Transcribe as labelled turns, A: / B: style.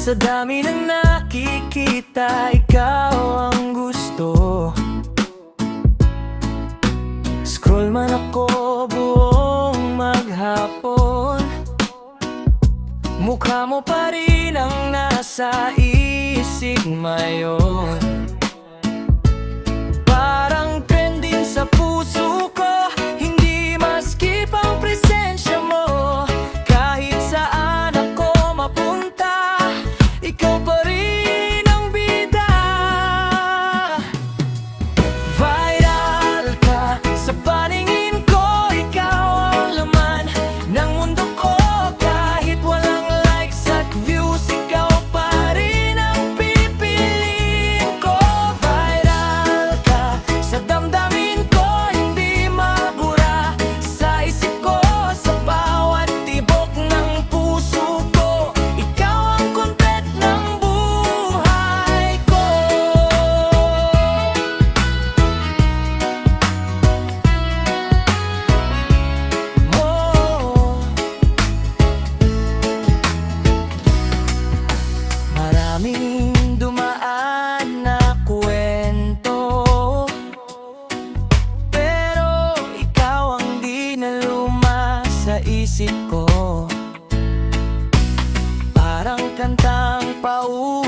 A: Sa dami ng nakikita, ikaw ang gusto. Scroll man ako buong maghapon, mukha mo pa rin ang nasa isip ngayon. Parang trending sa puso ko, hindi maskip ang presensya mo. Kahit saan ako mapunta, ikaw pa rin ang bida. Viral ka sa paningin ko, ikaw ang laman ng mundo ko. Kahit walang likes at views, ikaw pa rin ang pipiliin ko. Viral ka sa damdamin ko, hindi mabura sa isip ko, sa bawat tibok ng puso ko. Ikaw ang content ng buhay ko. Maraming dumaan na kwento, pero ikaw ang di naluma sa isip ko. Parang kantang pauwi